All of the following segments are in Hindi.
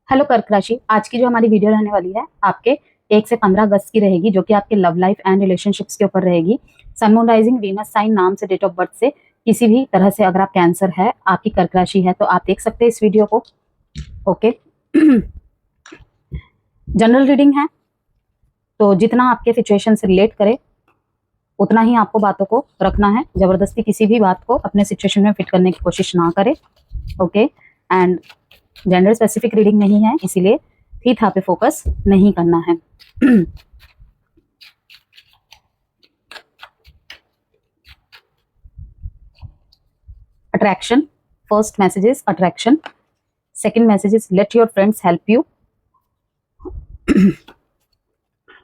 हेलो कर्क राशि, आज की जो हमारी वीडियो रहने वाली है आपके 1 से 15 अगस्त की रहेगी, जो कि आपके लव लाइफ एंड रिलेशनशिप्स के ऊपर रहेगी। Sun moon rising Venus sign नाम से डेट ऑफ बर्थ से किसी भी तरह से अगर आप कैंसर है, आपकी कर्क राशि है, तो आप देख सकते हैं इस वीडियो को। ओके। जनरल रीडिंग है, तो जितना आपके सिचुएशन से रिलेट करे उतना ही आपको बातों को रखना है। जबरदस्ती किसी भी बात को अपने सिचुएशन में फिट करने की कोशिश ना करें। Okay. And gender specific reading नहीं है, इसीलिए थीथा पे फोकस नहीं करना है। Attraction, first message is attraction, second message is let your friends help you,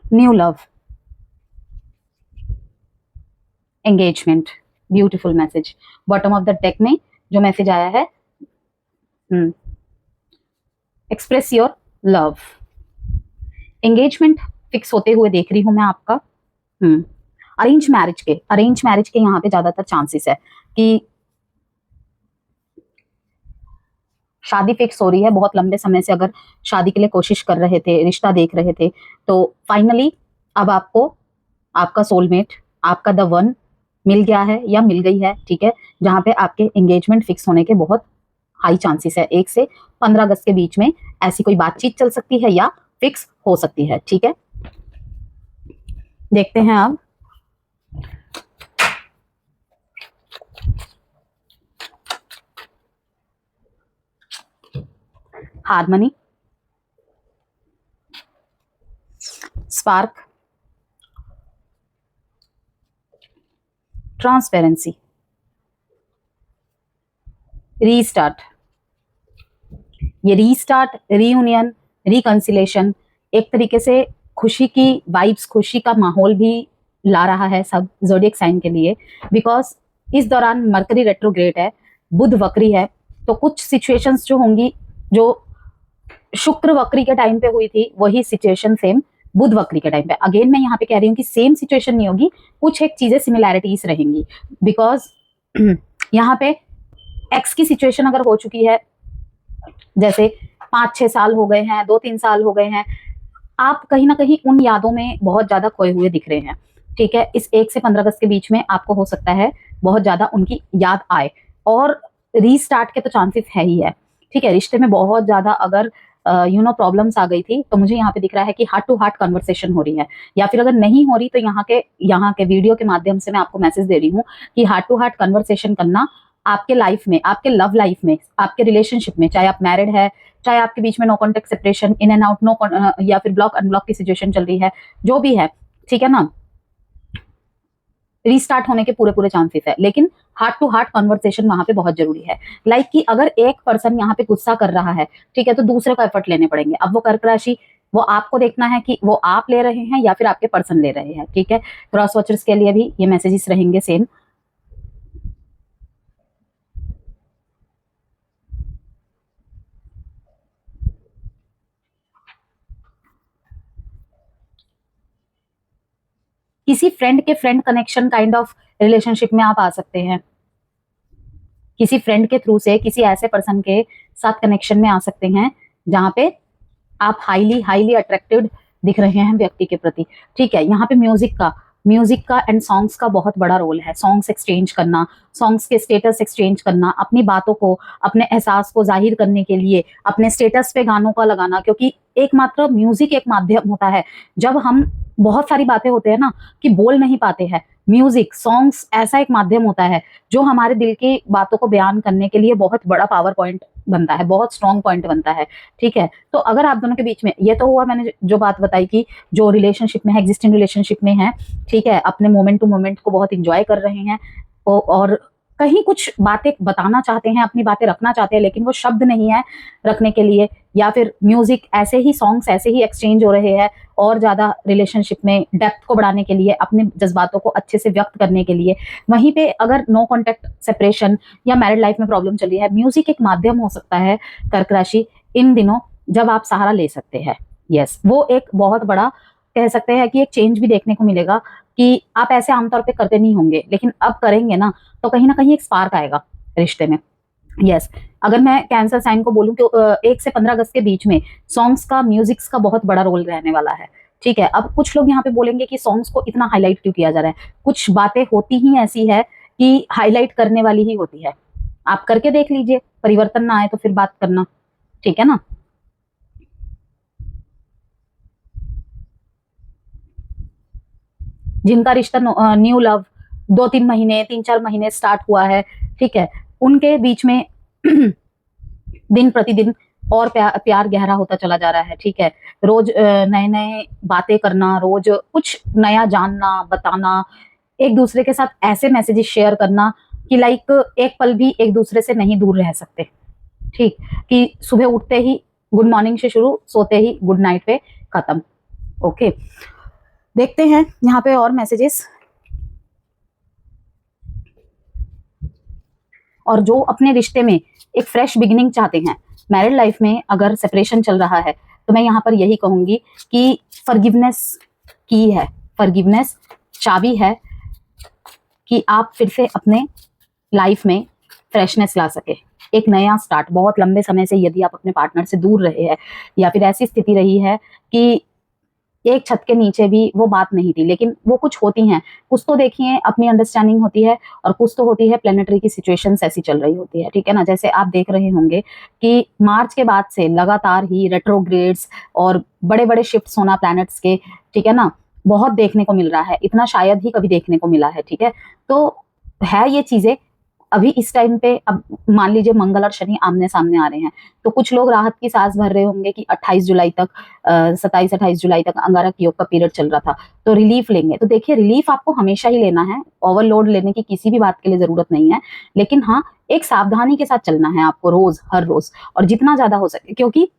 new love, engagement, beautiful message. Bottom of the deck में जो मैसेज आया है, express your love. Engagement fix होते हुए देख रही हूं मैं आपका। अरेंज मैरिज के यहाँ पे ज्यादातर चांसेस है कि शादी फिक्स हो रही है। बहुत लंबे समय से अगर शादी के लिए कोशिश कर रहे थे, रिश्ता देख रहे थे, तो फाइनली अब आपको आपका सोलमेट, आपका द वन मिल गया है या मिल गई है। ठीक है, जहां पे आपके एंगेजमेंट फिक्स होने के बहुत हाई चांसेस है। 1 से 15 अगस्त के बीच में ऐसी कोई बातचीत चल सकती है या फिक्स हो सकती है। ठीक है, देखते हैं अब। Harmony, spark, transparency, restart. ये रीस्टार्ट, रीयूनियन, रिकंसिलेशन एक तरीके से खुशी की वाइब्स, खुशी का माहौल भी ला रहा है सब ज़ोडिएक साइन के लिए। बिकॉज इस दौरान मरकरी रेट्रोग्रेड है, बुध वक्री है, तो कुछ सिचुएशंस जो होंगी जो शुक्र वक्री के टाइम पे हुई थी, वही सिचुएशन सेम बुध वक्री के टाइम पे। अगेन मैं यहाँ पे कह रही हूँ कि सेम सिचुएशन नहीं होगी, कुछ एक चीजें सिमिलैरिटीज रहेंगी। बिकॉज यहाँ पे एक्स की सिचुएशन अगर हो चुकी है, जैसे 5-6 साल हो गए हैं, 2-3 साल हो गए हैं, आप कहीं ना कहीं उन यादों में बहुत ज्यादा खोए हुए दिख रहे हैं। ठीक है, इस 1 से 15 अगस्त के बीच में आपको हो सकता है बहुत ज्यादा उनकी याद आए, और रीस्टार्ट के तो चांसेस है ही है। ठीक है, रिश्ते में बहुत ज्यादा अगर प्रॉब्लम्स आ गई थी, तो मुझे यहाँ पे दिख रहा है कि हार्ट टू हार्ट कन्वर्सेशन हो रही है, या फिर अगर नहीं हो रही तो यहाँ के वीडियो के माध्यम से मैं आपको मैसेज दे रही हूँ कि हार्ट टू हार्ट कन्वर्सेशन करना आपके लाइफ में, आपके लव लाइफ में, आपके रिलेशनशिप में, चाहे आप मैरिड है, चाहे आपके बीच में no contact separation, in and out, no या फिर ब्लॉक अनब्लॉक की सिचुएशन चल रही है, जो भी है, ठीक है ना, रीस्टार्ट होने के पूरे पूरे चांसेस है। लेकिन हार्ट टू हार्ट कन्वर्सेशन वहां पे बहुत जरूरी है। लाइक कि अगर एक पर्सन यहाँ पे गुस्सा कर रहा है, ठीक है, तो दूसरे को एफर्ट लेने पड़ेंगे। अब वो कर्क राशि, वो आपको देखना है कि वो आप ले रहे हैं या फिर आपके पर्सन ले रहे हैं। ठीक है, क्रॉस वॉचर्स के लिए भी ये मैसेजेस रहेंगे सेम। किसी फ्रेंड के friend connection kind of relationship में आप आ सकते हैं। किसी फ्रेंड के थ्रू से किसी ऐसे पर्सन के साथ कनेक्शन में आ सकते हैं जहां पे आप हाईली हाईली अट्रैक्टिव दिख रहे हैं व्यक्ति के प्रति। ठीक है, यहाँ पे म्यूजिक का एंड सॉन्ग्स का बहुत बड़ा रोल है। सॉन्ग्स एक्सचेंज करना, सॉन्ग्स के स्टेटस एक्सचेंज करना, अपनी बातों को, अपने एहसास को जाहिर करने के लिए अपने स्टेटस पे गानों का लगाना, क्योंकि एकमात्र म्यूजिक एक माध्यम होता है। जब हम बहुत सारी बातें होते हैं ना कि बोल नहीं पाते हैं, म्यूजिक सॉन्ग्स ऐसा एक माध्यम होता है जो हमारे दिल की बातों को बयान करने के लिए बहुत बड़ा पावर पॉइंट बनता है, बहुत स्ट्रॉन्ग पॉइंट बनता है। ठीक है, तो अगर आप दोनों के बीच में, ये तो हुआ मैंने जो बात बताई कि जो रिलेशनशिप में है, एग्जिस्टिंग रिलेशनशिप में है, ठीक है, अपने मोमेंट टू मोमेंट को बहुत इंजॉय कर रहे हैं, और कहीं कुछ बातें बताना चाहते हैं, अपनी बातें रखना चाहते हैं, लेकिन वो शब्द नहीं है रखने के लिए, या फिर म्यूजिक ऐसे ही, सॉन्ग्स ऐसे ही एक्सचेंज हो रहे हैं और ज्यादा रिलेशनशिप में डेप्थ को बढ़ाने के लिए, अपने जज्बातों को अच्छे से व्यक्त करने के लिए। वहीं पे अगर नो कॉन्टेक्ट सेपरेशन या मैरिड लाइफ में प्रॉब्लम चल रही है, म्यूजिक एक माध्यम हो सकता है कर्क राशि इन दिनों जब आप सहारा ले सकते हैं। यस, वो एक बहुत बड़ा कह सकते हैं कि एक चेंज भी देखने को मिलेगा कि आप ऐसे आमतौर पे करते नहीं होंगे, लेकिन अब करेंगे ना, तो कहीं ना कहीं एक स्पार्क आएगा रिश्ते में। यस, अगर मैं कैंसर साइन को बोलूं कि 1 से 15 अगस्त के बीच में सॉन्ग्स का, म्यूजिक्स का बहुत बड़ा रोल रहने वाला है। ठीक है, अब कुछ लोग यहाँ पे बोलेंगे कि सॉन्ग्स को इतना हाईलाइट क्यों किया जा रहा है। कुछ बातें होती ही ऐसी है कि हाईलाइट करने वाली ही होती है। आप करके देख लीजिए, परिवर्तन ना आए तो फिर बात करना, ठीक है ना। जिनका रिश्ता न्यू लव 2-3 महीने, 3-4 महीने स्टार्ट हुआ है, ठीक है, उनके बीच में दिन प्रतिदिन और प्यार गहरा होता चला जा रहा है। ठीक है, रोज नए नए बातें करना, रोज कुछ नया जानना, बताना, एक दूसरे के साथ ऐसे मैसेजेस शेयर करना कि लाइक एक पल भी एक दूसरे से नहीं दूर रह सकते। ठीक, कि सुबह उठते ही गुड मॉर्निंग से शुरू, सोते ही गुड नाइट पे खत्म। ओके, देखते हैं यहाँ पे और मैसेजेस। और जो अपने रिश्ते में एक फ्रेश बिगिनिंग चाहते हैं, मैरिड लाइफ में अगर सेपरेशन चल रहा है, तो मैं यहाँ पर यही कहूंगी कि फॉरगिवनेस की है, फॉरगिवनेस चाबी है कि आप फिर से अपने लाइफ में फ्रेशनेस ला सके, एक नया स्टार्ट। बहुत लंबे समय से यदि आप अपने पार्टनर से दूर रहे हैं, या फिर ऐसी स्थिति रही है कि एक छत के नीचे भी वो बात नहीं थी, लेकिन वो कुछ होती हैं, कुछ तो देखिए अपनी अंडरस्टैंडिंग होती है, और कुछ तो होती है प्लेनेटरी की सिचुएशंस ऐसी चल रही होती है। ठीक है ना, जैसे आप देख रहे होंगे कि मार्च के बाद से लगातार ही रेट्रोग्रेड्स और बड़े बड़े शिफ्ट्स होना प्लैनेट्स के, ठीक है ना, बहुत देखने को मिल रहा है, इतना शायद ही कभी देखने को मिला है। ठीक है, तो है ये चीजें अभी इस टाइम पे। अब मान लीजिए मंगल और शनि आमने सामने आ रहे हैं, तो कुछ लोग राहत की सांस भर रहे होंगे कि 28 जुलाई तक, 27-28 जुलाई तक अंगारक योग का पीरियड चल रहा था, तो रिलीफ लेंगे। तो देखिए, रिलीफ आपको हमेशा ही लेना है, ओवरलोड लेने की किसी भी बात के लिए जरूरत नहीं है, लेकिन हाँ, एक सावधानी के साथ चलना है आपको रोज, हर रोज, और जितना ज्यादा हो सके। क्योंकि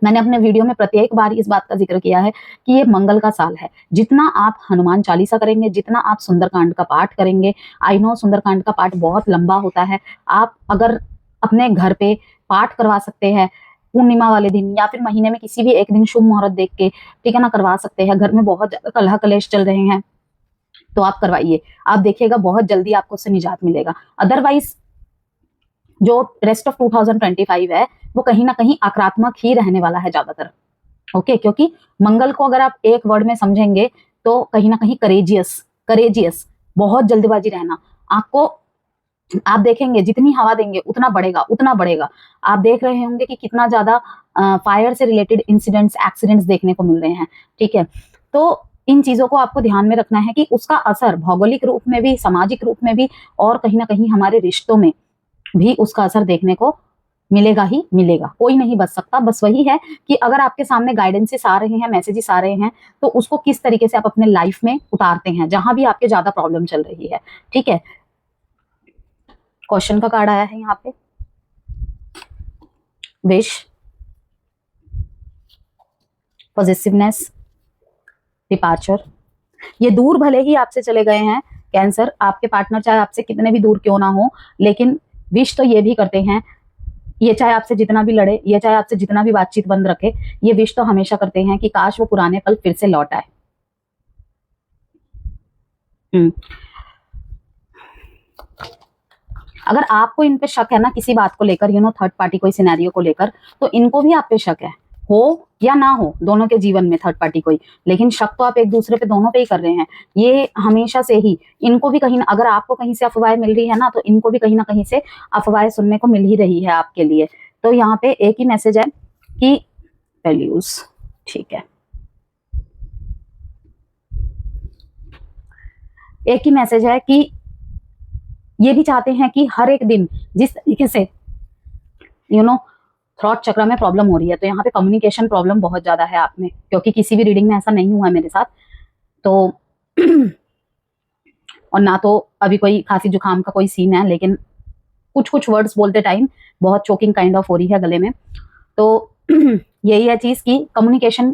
मैंने अपने वीडियो में प्रत्येक बार इस बात का जिक्र किया है कि ये मंगल का साल है। जितना आप हनुमान चालीसा करेंगे, जितना आप सुंदरकांड का पाठ करेंगे, आई नो सुंदरकांड का पाठ बहुत लंबा होता है, आप अगर अपने घर पे पाठ करवा सकते हैं पूर्णिमा वाले दिन, या फिर महीने में किसी भी एक दिन शुभ मुहूर्त देख के, ठीक है ना, करवा सकते हैं। घर में बहुत ज्यादा कलह कलेश चल रहे हैं तो आप करवाइए, आप देखिएगा बहुत जल्दी आपको उससे निजात मिलेगा। अदरवाइज जो रेस्ट ऑफ 2025 है वो कहीं ना कहीं आक्रामक ही रहने वाला है ज्यादातर। ओके, क्योंकि मंगल को अगर आप एक वर्ड में समझेंगे तो कहीं ना कहीं करेजियस, करेजियस, बहुत जल्दबाजी रहना। आपको, आप देखेंगे जितनी हवा देंगे उतना बढ़ेगा, उतना बढ़ेगा। आप देख रहे होंगे कि कितना ज्यादा फायर से रिलेटेड इंसिडेंट्स, एक्सीडेंट्स देखने को मिल रहे हैं। ठीक है, तो इन चीजों को आपको ध्यान में रखना है कि उसका असर भौगोलिक रूप में भी, सामाजिक रूप में भी, और कहीं ना कहीं हमारे रिश्तों में भी उसका असर देखने को मिलेगा ही मिलेगा। कोई नहीं बच सकता। बस वही है कि अगर आपके सामने गाइडेंसेस आ रहे हैं, मैसेजेस आ रहे हैं, तो उसको किस तरीके से आप अपने लाइफ में उतारते हैं, जहां भी आपके ज्यादा प्रॉब्लम चल रही है। ठीक है, क्वेश्चन का कार्ड आया है यहाँ पे, विश, पॉजिटिवनेस, डिपार्चर। ये दूर भले ही आपसे चले गए हैं कैंसर, आपके पार्टनर चाहे आपसे कितने भी दूर क्यों ना हो, लेकिन विश तो ये भी करते हैं, ये चाहे आपसे जितना भी लड़े, ये चाहे आपसे जितना भी बातचीत बंद रखे, ये विश तो हमेशा करते हैं कि काश वो पुराने पल फिर से लौट आए। अगर आपको इन पे शक है ना किसी बात को लेकर, थर्ड पार्टी कोई सिनेरियो को लेकर, तो इनको भी आप पे शक है, हो या ना हो, दोनों के जीवन में थर्ड पार्टी कोई, लेकिन शक तो आप एक दूसरे पे दोनों पे ही कर रहे हैं। ये हमेशा से ही, इनको भी कहीं, अगर आपको कहीं से अफवाहें मिल रही है ना, तो इनको भी कहीं ना कहीं से अफवाहें सुनने को मिल ही रही है आपके लिए। तो यहाँ पे एक ही मैसेज है कि वैल्यूज, ठीक है, एक ही मैसेज है कि ये भी चाहते हैं कि हर एक दिन जिस तरीके से थ्रॉट चक्र में प्रॉब्लम हो रही है, तो यहाँ पे कम्युनिकेशन प्रॉब्लम बहुत ज्यादा है आप में, क्योंकि किसी भी रीडिंग में ऐसा नहीं हुआ है मेरे साथ। तो और ना तो अभी कोई खांसी जुकाम का कोई सीन है, लेकिन कुछ कुछ वर्ड्स बोलते टाइम बहुत चोकिंग काइंड ऑफ हो रही है गले में। तो यही है चीज की कम्युनिकेशन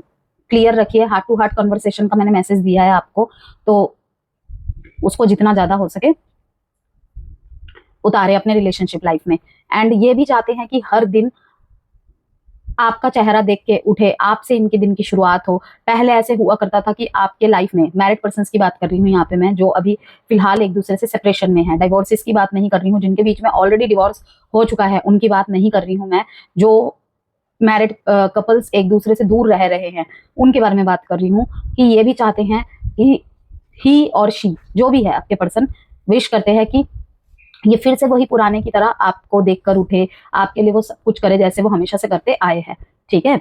क्लियर रखिए, हार्ट टू हार्ट कन्वर्सेशन का मैंने मैसेज दिया है आपको, तो उसको जितना ज्यादा हो सके उतारे अपने रिलेशनशिप लाइफ में। एंड ये भी चाहते हैं कि हर दिन आपका चेहरा देख के उठे, आपसे इनके दिन की शुरुआत हो। पहले ऐसे हुआ करता था कि आपके लाइफ में, मैरिड पर्सन्स की बात कर रही हूँ यहाँ पे मैं, जो अभी फिलहाल एक दूसरे से सेपरेशन में है, डाइवोर्सेस की बात नहीं कर रही हूँ, जिनके बीच में ऑलरेडी डिवोर्स हो चुका है उनकी बात नहीं कर रही हूँ मैं, जो मैरिड कपल्स एक दूसरे से दूर रह रहे हैं उनके बारे में बात कर रही हूँ, कि ये भी चाहते हैं कि ही और शी जो भी है आपके पर्सन विश करते हैं कि ये फिर से वही पुराने की तरह आपको देखकर उठे, आपके लिए वो सब कुछ करे जैसे वो हमेशा से करते आए हैं। ठीक है,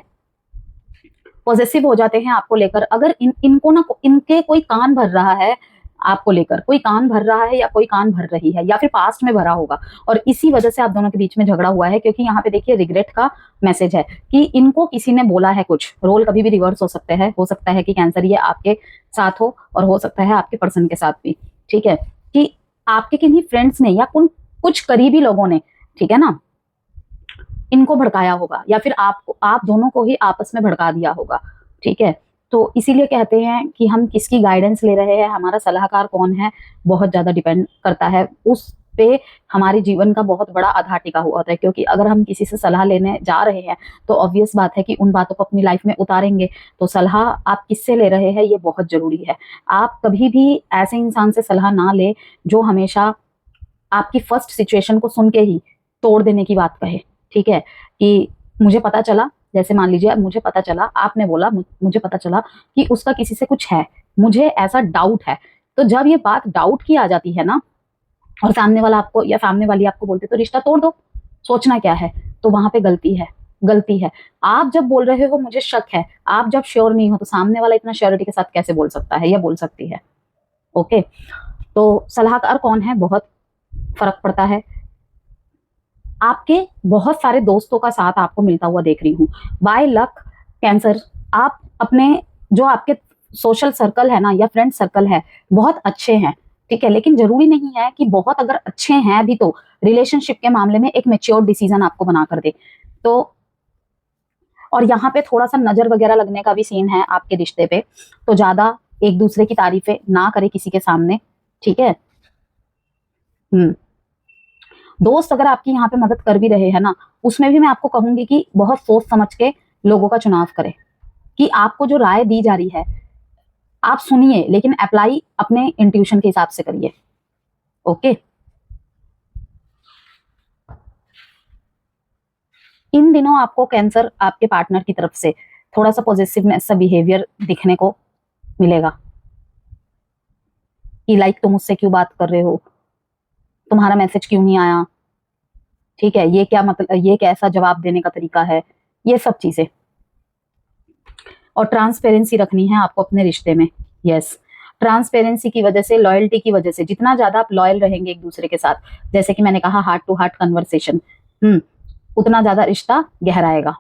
पॉजेसिव हो जाते हैं आपको लेकर। अगर इनको ना इनके कोई कान भर रहा है आपको लेकर, कोई कान भर रहा है या कोई कान भर रही है, या फिर पास्ट में भरा होगा, और इसी वजह से आप दोनों के बीच में झगड़ा हुआ है, क्योंकि यहाँ पे देखिए रिग्रेट का मैसेज है कि इनको किसी ने बोला है कुछ। रोल कभी भी रिवर्स हो सकते हैं, हो सकता है कि कैंसर ये आपके साथ हो और हो सकता है आपके पर्सन के साथ भी। ठीक है, कि आपके किन्हीं फ्रेंड्स ने या कुछ करीबी लोगों ने, ठीक है ना, इनको भड़काया होगा, या फिर आप दोनों को ही आपस में भड़का दिया होगा। ठीक है, तो इसीलिए कहते हैं कि हम किसकी गाइडेंस ले रहे हैं, हमारा सलाहकार कौन है, बहुत ज्यादा डिपेंड करता है उस पे। हमारे जीवन का बहुत बड़ा आधार टिका हुआ होता है, क्योंकि अगर हम किसी से सलाह लेने जा रहे हैं तो ऑब्वियस बात है कि उन बातों को अपनी लाइफ में उतारेंगे। तो सलाह आप किससे ले रहे हैं ये बहुत जरूरी है। आप कभी भी ऐसे इंसान से सलाह ना ले जो हमेशा आपकी फर्स्ट सिचुएशन को सुन के ही तोड़ देने की बात कहे। ठीक है, कि मुझे पता चला, जैसे मान लीजिए मुझे पता चला, आपने बोला मुझे पता चला कि उसका किसी से कुछ है, मुझे ऐसा डाउट है। तो जब ये बात डाउट की आ जाती है ना, और सामने वाला आपको या सामने वाली आपको बोलते तो रिश्ता तोड़ दो, सोचना क्या है, तो वहां पे गलती है। गलती है, आप जब बोल रहे हो मुझे शक है, आप जब श्योर नहीं हो, तो सामने वाला इतना श्योरिटी के साथ कैसे बोल सकता है या बोल सकती है। ओके, तो सलाहकार कौन है बहुत फर्क पड़ता है। आपके बहुत सारे दोस्तों का साथ आपको मिलता हुआ देख रही हूँ, बाय लक कैंसर, आप अपने जो आपके सोशल सर्कल है ना या फ्रेंड सर्कल है बहुत अच्छे हैं। ठीक है, लेकिन जरूरी नहीं है कि बहुत अगर अच्छे हैं भी तो रिलेशनशिप के मामले में एक मेच्योर डिसीजन आपको बना कर दे। तो और यहाँ पे थोड़ा सा नजर वगैरह लगने का भी सीन है आपके रिश्ते पे, तो ज्यादा एक दूसरे की तारीफें ना करे किसी के सामने। ठीक है, दोस्त अगर आपकी यहाँ पे मदद कर भी रहे हैं ना, उसमें भी मैं आपको कहूंगी कि बहुत सोच समझ के लोगों का चुनाव करें, कि आपको जो राय दी जा रही है आप सुनिए, लेकिन अप्लाई अपने इंट्यूशन के हिसाब से करिए। ओके, इन दिनों आपको कैंसर आपके पार्टनर की तरफ से थोड़ा सा पॉजिटिवनेस सा बिहेवियर दिखने को मिलेगा, कि लाइक तुम मुझसे क्यों बात कर रहे हो, तुम्हारा मैसेज क्यों नहीं आया, ठीक है, ये क्या मतलब, ये कैसा जवाब देने का तरीका है, ये सब चीजें। और ट्रांसपेरेंसी रखनी है आपको अपने रिश्ते में। यस, ट्रांसपेरेंसी की वजह से, लॉयल्टी की वजह से, जितना ज्यादा आप लॉयल रहेंगे एक दूसरे के साथ, जैसे कि मैंने कहा हार्ट टू हार्ट कन्वर्सेशन, उतना ज्यादा रिश्ता गहराएगा।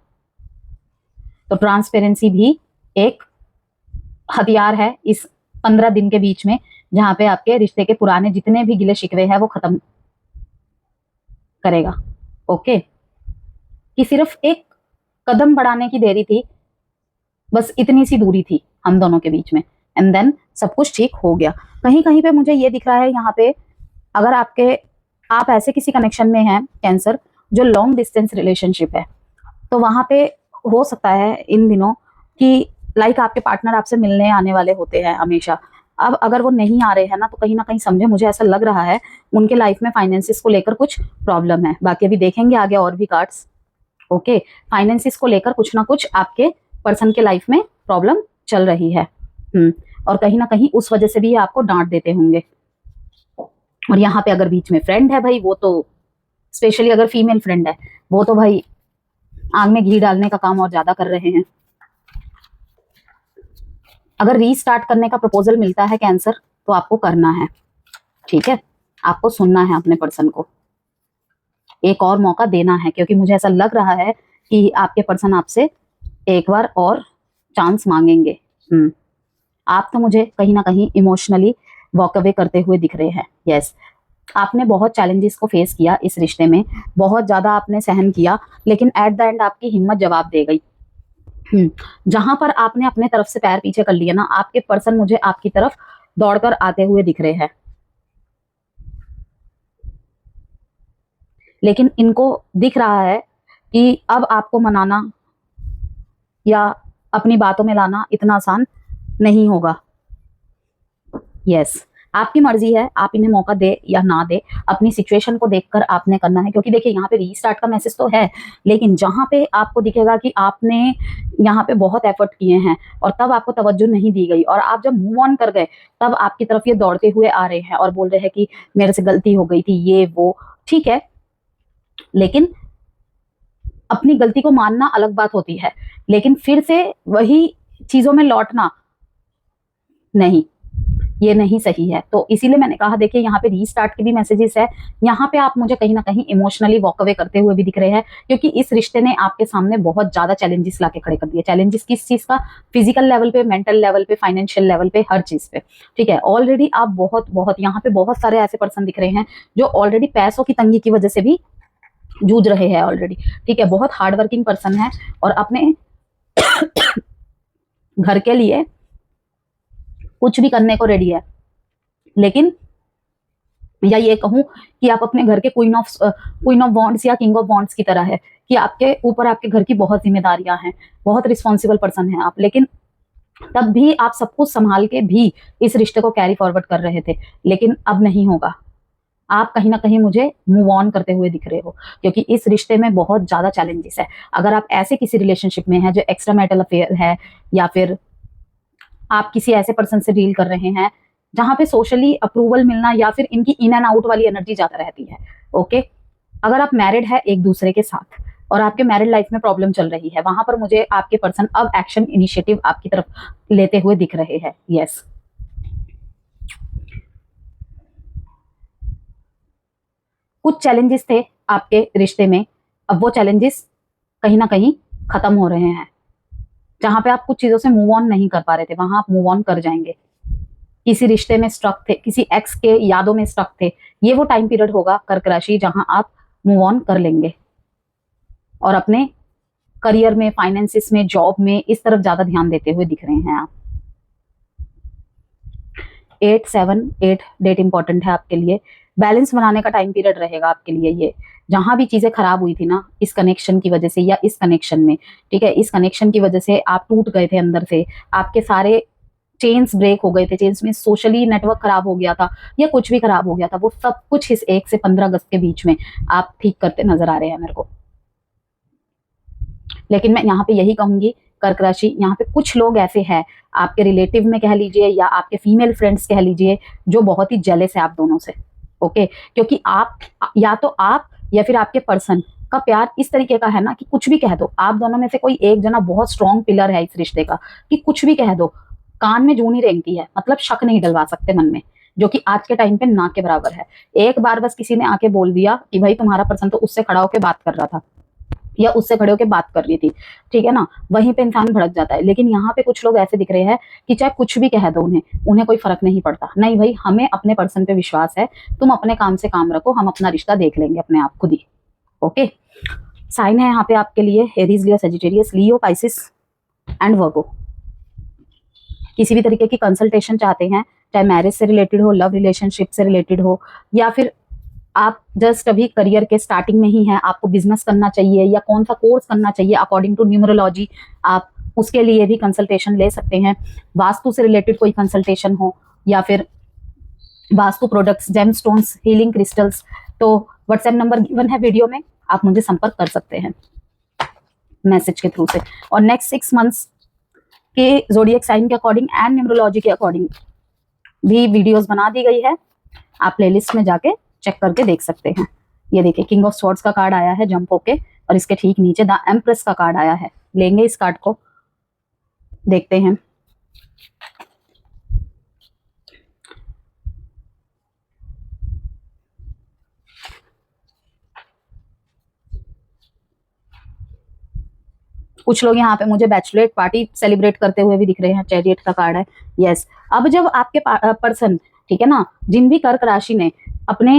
तो ट्रांसपेरेंसी भी एक हथियार है इस 15 दिन के बीच में, जहां पे आपके रिश्ते के पुराने जितने भी गिले शिकवे हैं वो खत्म करेगा। ओके, कि सिर्फ एक कदम बढ़ाने की देरी थी, बस इतनी सी दूरी थी हम दोनों के बीच में, एंड देन सब कुछ ठीक हो गया। कहीं कहीं पे मुझे ये दिख रहा है यहाँ पे, अगर आप ऐसे किसी कनेक्शन में हैं कैंसर जो लॉन्ग डिस्टेंस रिलेशनशिप है, तो वहां पे हो सकता है इन दिनों कि लाइक आपके पार्टनर आपसे मिलने आने वाले होते हैं हमेशा। अब अगर वो नहीं आ रहे हैं ना, तो कहीं ना कहीं समझे, मुझे ऐसा लग रहा है उनके लाइफ में फाइनेंसिस को लेकर कुछ प्रॉब्लम है। बाकी अभी देखेंगे आगे और भी कार्ड्स। ओके, फाइनेंसिस को लेकर कुछ ना कुछ आपके पर्सन के लाइफ में प्रॉब्लम चल रही है। और कहीं ना कहीं उस वजह से भी आपको डांट देते होंगे। और यहाँ पे अगर बीच में फ्रेंड है भाई, वो तो स्पेशली अगर फीमेल फ्रेंड है, वो तो भाई आग में घी डालने का काम और ज्यादा कर रहे हैं। अगर रीस्टार्ट करने का प्रपोजल मिलता है कैंसर, तो आपको करना है। ठीक है, आपको सुनना है अपने पर्सन को, एक और मौका देना है, क्योंकि मुझे ऐसा लग रहा है कि आपके पर्सन आपसे एक बार और चांस मांगेंगे। आप तो मुझे कहीं ना कहीं इमोशनली वॉक अवे करते हुए दिख रहे हैं। यस, आपने बहुत चैलेंजेस को फेस किया इस रिश्ते में, बहुत ज्यादा आपने सहन किया, लेकिन एट द एंड आपकी हिम्मत जवाब दे गई। जहां पर आपने अपने तरफ से पैर पीछे कर लिया ना, आपके पर्सन मुझे आपकी तरफ दौड़कर आते हुए दिख रहे हैं। लेकिन इनको दिख रहा है कि अब आपको मनाना या अपनी बातों में लाना इतना आसान नहीं होगा। यस, आपकी मर्जी है, आप इन्हें मौका दे या ना दे, अपनी सिचुएशन को देखकर आपने करना है। क्योंकि देखिए यहाँ पे रीस्टार्ट का मैसेज तो है, लेकिन जहाँ पे आपको दिखेगा कि आपने यहाँ पे बहुत एफर्ट किए हैं और तब आपको तवज्जो नहीं दी गई, और आप जब मूव ऑन कर गए तब आपकी तरफ ये दौड़ते हुए आ रहे हैं और बोल रहे हैं कि मेरे से गलती हो गई थी, ये वो। ठीक है, लेकिन अपनी गलती को मानना अलग बात होती है, लेकिन फिर से वही चीजों में लौटना नहीं, ये नहीं सही है। तो इसीलिए मैंने कहा, देखिए यहाँ पे रीस्टार्ट के भी मैसेजेस है, यहाँ पे आप मुझे कहीं ना कहीं इमोशनली वॉक अवे करते हुए भी दिख रहे हैं, क्योंकि इस रिश्ते ने आपके सामने बहुत ज्यादा चैलेंजेस लाके खड़े कर दिए। चैलेंजेस किस चीज का? फिजिकल लेवल पे, मेंटल लेवल पे, फाइनेंशियल लेवल पे, हर चीज पे। ठीक है, ऑलरेडी आप बहुत बहुत यहाँ पे बहुत सारे ऐसे पर्सन दिख रहे हैं जो ऑलरेडी पैसों की तंगी की वजह से भी जूझ रहे हैं ऑलरेडी। ठीक है, बहुत हार्ड वर्किंग पर्सन है और अपने घर के लिए कुछ भी करने को रेडी है। लेकिन या ये कहूं कि आप अपने घर के क्वीन ऑफ वॉन्ड्स या किंग ऑफ वॉन्ड्स की तरह है, कि आपके ऊपर आपके घर की बहुत जिम्मेदारियां हैं, बहुत रिस्पॉन्सिबल पर्सन है आप, लेकिन तब भी आप सब कुछ संभाल के भी इस रिश्ते को कैरी फॉरवर्ड कर रहे थे। लेकिन अब नहीं होगा, आप कहीं ना कहीं मुझे मूव ऑन करते हुए दिख रहे हो, क्योंकि इस रिश्ते में बहुत ज्यादा चैलेंजेस है। अगर आप ऐसे किसी रिलेशनशिप में है जो एक्स्ट्रा मैरिटल अफेयर है, या फिर आप किसी ऐसे पर्सन से डील कर रहे हैं जहां पे सोशली अप्रूवल मिलना या फिर इनकी इन एंड आउट वाली एनर्जी ज्यादा रहती है। ओके, अगर आप मैरिड है एक दूसरे के साथ और आपके मैरिड लाइफ में प्रॉब्लम चल रही है, वहां पर मुझे आपके पर्सन अब एक्शन इनिशिएटिव आपकी तरफ लेते हुए दिख रहे हैं। यस, कुछ चैलेंजेस थे आपके रिश्ते में, अब वो चैलेंजेस कहीं ना कहीं खत्म हो रहे हैं। जहां पे आप कुछ चीजों से मूव ऑन नहीं कर पा रहे थे, वहां आप मूव ऑन कर जाएंगे। किसी रिश्ते में स्ट्रक थे, किसी एक्स के यादों में स्ट्रक थे, ये वो टाइम पीरियड होगा कर्क राशि जहां आप मूव ऑन कर लेंगे और अपने करियर में, फाइनेंसिस में, जॉब में इस तरफ ज्यादा ध्यान देते हुए दिख रहे हैं आप। 8-7-8 डेट इंपॉर्टेंट है आपके लिए। बैलेंस बनाने का टाइम पीरियड रहेगा आपके लिए ये। जहां भी चीजें खराब हुई थी ना इस कनेक्शन की वजह से या इस कनेक्शन में, ठीक है, इस कनेक्शन की वजह से आप टूट गए थे अंदर से, आपके सारे चेन्स ब्रेक हो गए थे, चेन्स में सोशली नेटवर्क खराब हो गया था या कुछ भी खराब हो गया था, वो सब कुछ इस 1 से 15 अगस्त के बीच में आप ठीक करते नजर आ रहे हैं मेरे को। लेकिन मैं यहाँ पे यही कहूंगी, कर्क राशि, यहाँ पे कुछ लोग ऐसे हैं आपके रिलेटिव में कह लीजिए या आपके फीमेल फ्रेंड्स कह लीजिए, जो बहुत ही जेलस है आप दोनों से। ओके, क्योंकि आप या तो आप या फिर आपके पर्सन का प्यार इस तरीके का है ना कि कुछ भी कह दो, आप दोनों में से कोई एक जना बहुत स्ट्रॉन्ग पिलर है इस रिश्ते का, कि कुछ भी कह दो, कान में जूं नहीं रेंगती है, मतलब शक नहीं डलवा सकते मन में, जो कि आज के टाइम पे ना के बराबर है। एक बार बस किसी ने आके बोल दिया कि भाई तुम्हारा पर्सन तो उससे खड़ा होकर बात कर रहा था या उससे खड़े होकर बात कर रही थी, ठीक है ना, वहीं पे इंसान भड़क जाता है। लेकिन यहाँ पे कुछ लोग ऐसे दिख रहे हैं कि चाहे कुछ भी कह दो उन्हें कोई फर्क नहीं पड़ता। नहीं भाई, हमें अपने पर्सन पे विश्वास है, तुम अपने काम से काम रखो, हम अपना रिश्ता देख लेंगे अपने आप खुद ही। ओके, साइन है यहाँ पे आपके लिए Aries, Leo, Sagittarius, Leo, Pisces and वर्गो। किसी भी तरीके की कंसल्टेशन चाहते हैं, चाहे मैरिज से रिलेटेड हो, लव रिलेशनशिप से रिलेटेड हो, या फिर आप जस्ट अभी करियर के स्टार्टिंग में ही हैं, आपको बिजनेस करना चाहिए या कौन सा कोर्स करना चाहिए अकॉर्डिंग टू न्यूमरोलॉजी, आप उसके लिए भी कंसल्टेशन ले सकते हैं। वास्तु से रिलेटेड कोई कंसल्टेशन हो या फिर vastu products, gemstones, healing crystals, तो व्हाट्सएप नंबर गिवन है वीडियो में, आप मुझे संपर्क कर सकते हैं मैसेज के थ्रू से। और नेक्स्ट 6 मंथ्स के ज़ोडिएक साइन के अकॉर्डिंग एंड न्यूमरोलॉजी के अकॉर्डिंग भी वीडियोस बना दी गई है, आप प्लेलिस्ट में जाके चेक करके देख सकते हैं। ये देखिए, किंग ऑफ स्वॉर्ड्स का कार्ड आया है जंप होके, और इसके ठीक नीचे द एम्प्रेस का कार्ड आया है। लेंगे इस कार्ड को, देखते हैं। कुछ लोग यहाँ पे मुझे बैचलरेट पार्टी सेलिब्रेट करते हुए भी दिख रहे हैं, चैरियट का कार्ड है। यस, अब जब आपके पर्सन, ठीक है ना, जिन भी कर्क राशि ने अपने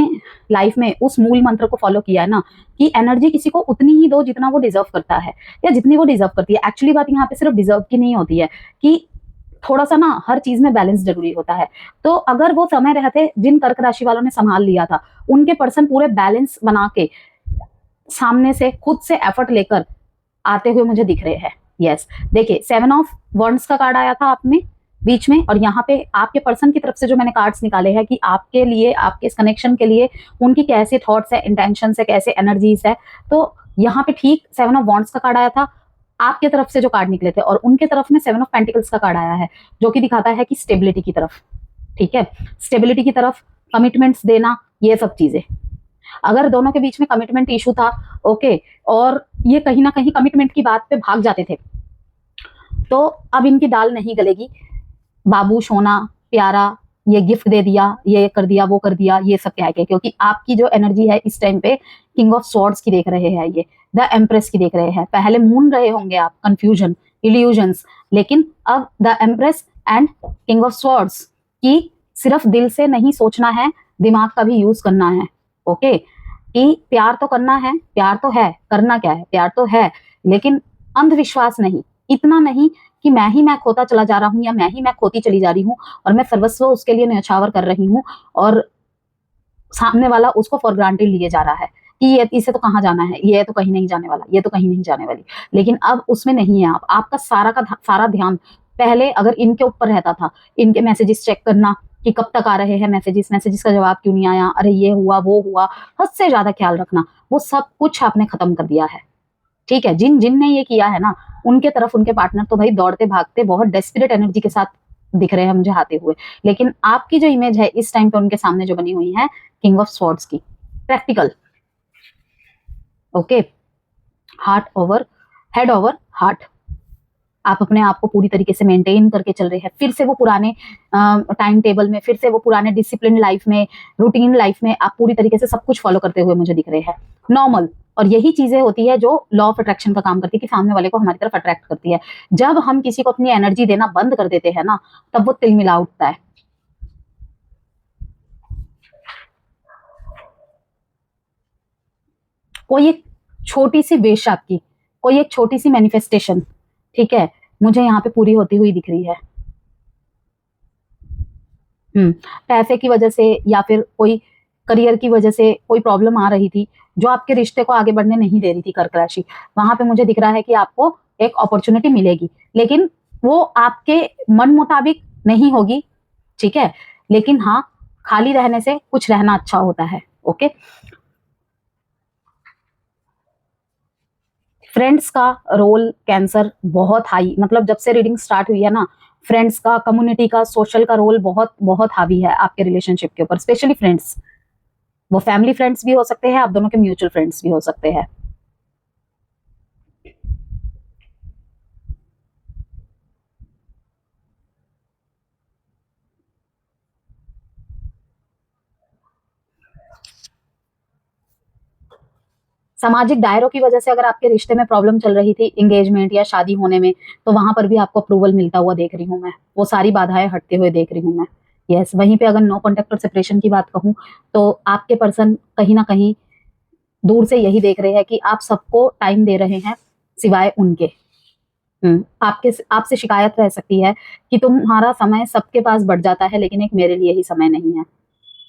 लाइफ में उस मूल मंत्र को फॉलो किया है ना, कि एनर्जी किसी को उतनी ही दो जितना वो डिजर्व करता है या जितनी वो डिजर्व करती है। एक्चुअली बात यहाँ पे सिर्फ डिजर्व की नहीं होती है, कि थोड़ा सा ना हर चीज में बैलेंस जरूरी होता है। तो अगर वो समय रहते जिन कर्क राशि वालों ने संभाल लिया था, उनके पर्सन पूरे बैलेंस बना के सामने से खुद से एफर्ट लेकर आते हुए मुझे दिख रहे हैं। यस, देखिए 7 ऑफ वॉन्ड्स का कार्ड आया था आप में बीच में, और यहाँ पे आपके पर्सन की तरफ से जो मैंने कार्ड्स निकाले हैं कि आपके लिए, आपके इस कनेक्शन के लिए उनकी कैसे थॉट्स है, इंटेंशन है, कैसे एनर्जीज है। तो यहाँ पे ठीक 7 ऑफ वॉन्ड्स का कार्ड आया था, आपके तरफ से जो कार्ड निकले थे, और उनके तरफ में 7 ऑफ पेंटिकल्स का कार्ड आया है, जो कि दिखाता है कि स्टेबिलिटी की तरफ, ठीक है, स्टेबिलिटी की तरफ, कमिटमेंट्स देना, ये सब चीजें। अगर दोनों के बीच में कमिटमेंट इशू था, ओके, और ये कहीं ना कहीं कमिटमेंट की बात पे भाग जाते थे, तो अब इनकी दाल नहीं गलेगी। बाबू सोना प्यारा, ये गिफ्ट दे दिया, ये कर दिया, वो कर दिया, ये सब कह के, क्योंकि आपकी जो एनर्जी है इस टाइम पे किंग ऑफ स्वॉर्ड्स की देख रहे हैं, ये द एम्प्रेस की देख रहे हैं। पहले मून रहे होंगे आप, कंफ्यूजन, इल्यूजन्स, लेकिन अब the empress and king of swords की सिर्फ दिल से नहीं सोचना है, दिमाग का भी यूज करना है, ओके, कि प्यार तो करना है, प्यार तो है, करना क्या है, प्यार तो है, लेकिन अंधविश्वास नहीं, इतना नहीं कि मैं खोता चला जा रहा हूं या मैं खोती चली जा रही हूँ और मैं सर्वस्व उसके लिए न्यौछावर कर रही हूँ, और सामने वाला उसको फॉर ग्रांटेड लिए जा रहा है कि ये इसे तो कहाँ जाना है, ये तो कहीं नहीं जाने वाला, ये तो कहीं नहीं जाने वाली। लेकिन अब उसमें नहीं है आप, आपका सारा ध्यान पहले अगर इनके ऊपर रहता था, इनके मैसेजेस चेक करना कि कब तक आ रहे हैं मैसेजेस का जवाब क्यों नहीं आया, अरे ये हुआ वो हुआ, हद से ज्यादा ख्याल रखना, वो सब कुछ आपने खत्म कर दिया है, ठीक है। जिन जिन ने ये किया है ना, उनके तरफ उनके पार्टनर तो भाई दौड़ते भागते बहुत डेस्परेट एनर्जी के साथ दिख रहे हैं मुझे आते हुए, लेकिन आपकी जो इमेज है इस टाइम पे उनके सामने जो बनी हुई है किंग ऑफ स्वॉर्ड्स की, practical, okay, heart over head over heart, आप अपने आप को पूरी तरीके से मेंटेन करके चल रहे हैं, फिर से वो पुराने टाइम टेबल में, फिर से वो पुराने डिसिप्लिन लाइफ में, रूटीन लाइफ में आप पूरी तरीके से सब कुछ फॉलो करते हुए मुझे दिख रहे हैं, नॉर्मल। और यही चीजें होती है जो लॉ ऑफ अट्रैक्शन का काम करती है कि सामने वाले को हमारी तरफ अट्रैक्ट करती है। जब हम किसी को अपनी एनर्जी देना बंद कर देते हैं ना, तब वो तिलमिला उठता है। कोई एक छोटी सी विश आपकी, कोई एक छोटी सी मैनिफेस्टेशन, ठीक है, मुझे यहाँ पे पूरी होती हुई दिख रही है। पैसे की वजह से या फिर कोई करियर की वजह से कोई प्रॉब्लम आ रही थी जो आपके रिश्ते को आगे बढ़ने नहीं दे रही थी, कर्क राशि, वहां पे मुझे दिख रहा है कि आपको एक अपॉर्चुनिटी मिलेगी, लेकिन वो आपके मन मुताबिक नहीं होगी, ठीक है, लेकिन हाँ, खाली रहने से कुछ रहना अच्छा होता है, ओके। फ्रेंड्स का रोल कैंसर बहुत हाई, मतलब जब से रीडिंग स्टार्ट हुई है ना, फ्रेंड्स का, कम्युनिटी का, सोशल का रोल बहुत बहुत हावी है आपके रिलेशनशिप के ऊपर, स्पेशली फ्रेंड्स। वो फैमिली फ्रेंड्स भी हो सकते हैं, आप दोनों के म्यूचुअल फ्रेंड्स भी हो सकते हैं। सामाजिक दायरों की वजह से अगर आपके रिश्ते में प्रॉब्लम चल रही थी, एंगेजमेंट या शादी होने में, तो वहां पर भी आपको अप्रूवल मिलता हुआ देख रही हूँ मैं, वो सारी बाधाएं हटते हुए देख रही हूँ मैं, यस। वहीं पे अगर नो कॉन्टेक्ट और सेपरेशन की बात कहूँ, तो आपके पर्सन कहीं ना कहीं दूर से यही देख रहे हैं कि आप सबको टाइम दे रहे हैं सिवाय उनके। आपके आपसे शिकायत रह सकती है कि तुम्हारा समय सबके पास बढ़ जाता है, लेकिन एक मेरे लिए ही समय नहीं है,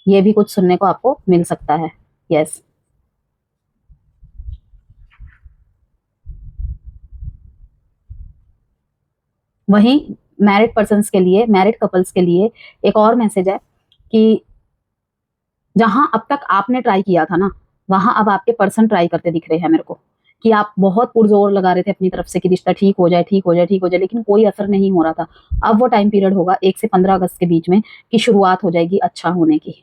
ये भी कुछ सुनने को आपको मिल सकता है, यस। वहीं मैरिड पर्सन्स के लिए, मैरिड कपल्स के लिए एक और मैसेज है कि जहां अब तक आपने ट्राई किया था ना, वहां अब आपके पर्सन ट्राई करते दिख रहे हैं मेरे को, कि आप बहुत पुरजोर लगा रहे थे अपनी तरफ से कि रिश्ता ठीक हो जाए, ठीक हो जाए, ठीक हो जाए, लेकिन कोई असर नहीं हो रहा था। अब वो टाइम पीरियड होगा 1 से 15 अगस्त के बीच में कि शुरुआत हो जाएगी अच्छा होने की,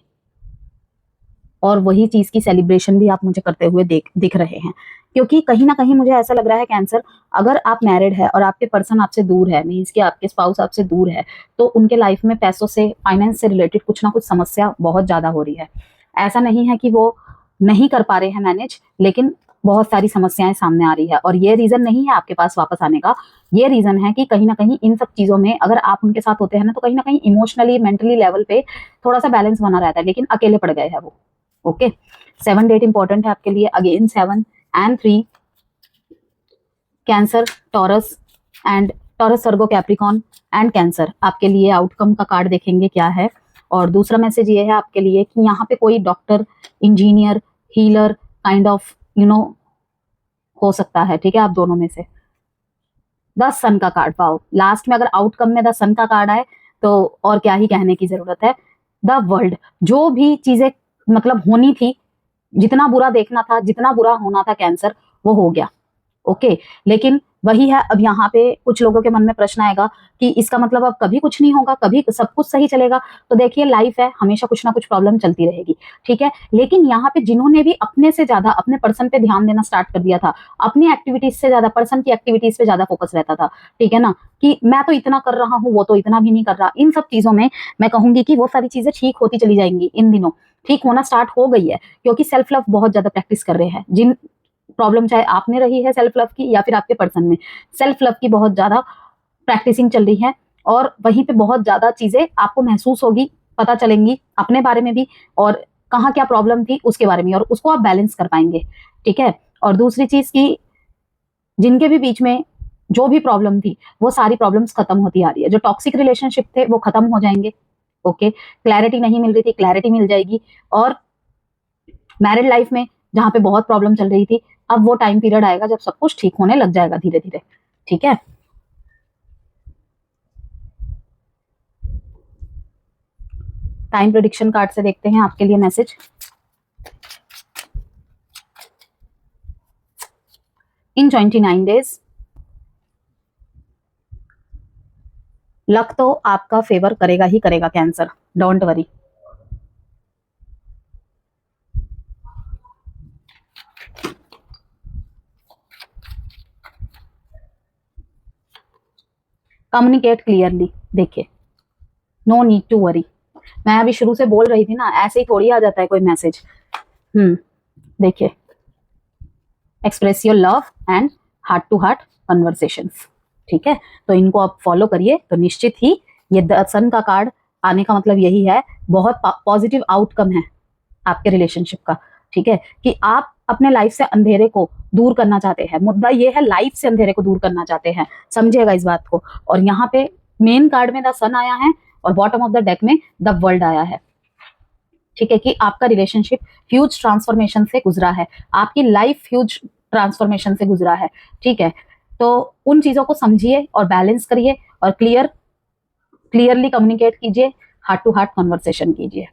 और वही चीज की सेलिब्रेशन भी आप मुझे करते हुए दिख रहे हैं, क्योंकि कहीं ना कहीं मुझे ऐसा लग रहा है कैंसर, अगर आप मैरिड है और आपके पर्सन आपसे दूर है, मीन्स कि आपके स्पाउस आपसे दूर है, तो उनके लाइफ में पैसों से, फाइनेंस से रिलेटेड कुछ ना कुछ समस्या बहुत ज्यादा हो रही है। ऐसा नहीं है कि वो नहीं कर पा रहे हैं मैनेज, लेकिन बहुत सारी समस्याएं सामने आ रही है, और ये रीजन नहीं है आपके पास वापस आने का, ये रीजन है कि कहीं ना कहीं इन सब चीजों में अगर आप उनके साथ होते हैं ना, तो कहीं ना कहीं इमोशनली, मेंटली लेवल पे थोड़ा सा बैलेंस बना रहता है, लेकिन अकेले पड़ गए हैं वो, ओके। 7 डेट इंपॉर्टेंट है आपके लिए, again 7 and 3, Cancer, Taurus and Taurus, सर्गो, कैप्रिकॉन एंड कैंसर, आपके लिए आउटकम का कार्ड देखेंगे क्या है। और दूसरा मैसेज ये है आपके लिए कि यहाँ पे कोई doctor, engineer, healer kind of हो सकता है, ठीक है, आप दोनों में से। द सन का कार्ड, वाओ, लास्ट में अगर आउटकम में द सन का कार्ड आए तो और क्या ही कहने की जरूरत है। द वर्ल्ड, जो भी चीजें मतलब होनी थी, जितना बुरा देखना था, जितना बुरा होना था कैंसर, वो हो गया। ओके, लेकिन वही है, अब यहाँ पे कुछ लोगों के मन में प्रश्न आएगा कि इसका मतलब अब कभी कुछ नहीं होगा, कभी सब कुछ सही चलेगा। तो देखिए, लाइफ है, हमेशा कुछ ना कुछ प्रॉब्लम चलती रहेगी, ठीक है। लेकिन यहाँ पे जिन्होंने भी अपने से ज्यादा अपने पर्सन पे ध्यान देना स्टार्ट कर दिया था, अपनी एक्टिविटीज से ज्यादा पर्सन की एक्टिविटीज पे ज्यादा फोकस रहता था, ठीक है ना, कि मैं तो इतना कर रहा हूँ, वो तो इतना भी नहीं कर रहा, इन सब चीजों में मैं कहूंगी कि वो सारी चीजें ठीक होती चली जाएंगी। इन दिनों ठीक होना स्टार्ट हो गई है, क्योंकि सेल्फ लव बहुत ज्यादा प्रैक्टिस कर रहे हैं। जिन प्रॉब्लम चाहे आप में रही है सेल्फ लव की या फिर आपके पर्सन में, सेल्फ लव की बहुत ज्यादा प्रैक्टिसिंग चल रही है, और वहीं पे बहुत ज्यादा चीजें आपको महसूस होगी, पता चलेंगी अपने बारे में भी, और कहाँ क्या प्रॉब्लम थी उसके बारे में, और उसको आप बैलेंस कर पाएंगे, ठीक है। और दूसरी चीज की, जिनके भी बीच में जो भी प्रॉब्लम थी, वो सारी प्रॉब्लम्स खत्म होती आ रही है। जो टॉक्सिक रिलेशनशिप थे वो खत्म हो जाएंगे। ओके, क्लैरिटी नहीं मिल रही थी, क्लैरिटी मिल जाएगी। और मैरिड लाइफ में जहां पे बहुत प्रॉब्लम चल रही थी, अब वो टाइम पीरियड आएगा जब सब कुछ ठीक होने लग जाएगा धीरे धीरे, ठीक है। टाइम प्रेडिक्शन कार्ड से देखते हैं आपके लिए मैसेज। इन 29 days लक तो आपका फेवर करेगा ही करेगा cancer, don't worry. Communicate clearly, देखिए, नो नीड टू वरी। मैं अभी शुरू से बोल रही थी ना, ऐसे ही थोड़ी आ जाता है कोई मैसेज। देखिए, express your love and heart to heart conversations, ठीक है। तो इनको आप फॉलो करिए तो निश्चित ही ये द सन का कार्ड आने का मतलब यही है, बहुत पॉजिटिव आउटकम है आपके रिलेशनशिप का, ठीक है। कि आप अपने लाइफ से अंधेरे को दूर करना चाहते हैं, मुद्दा ये है, लाइफ से अंधेरे को दूर करना चाहते हैं, समझिएगा इस बात को। और यहाँ पे मेन कार्ड में द सन आया है और बॉटम ऑफ द डेक में द वर्ल्ड आया है, ठीक है। कि आपका रिलेशनशिप ह्यूज ट्रांसफॉर्मेशन से गुजरा है, आपकी लाइफ ह्यूज ट्रांसफॉर्मेशन से गुजरा है, ठीक है। तो उन चीजों को समझिए और बैलेंस करिए और क्लियरली कम्युनिकेट कीजिए, हार्ट टू हार्ट कन्वर्सेशन कीजिए।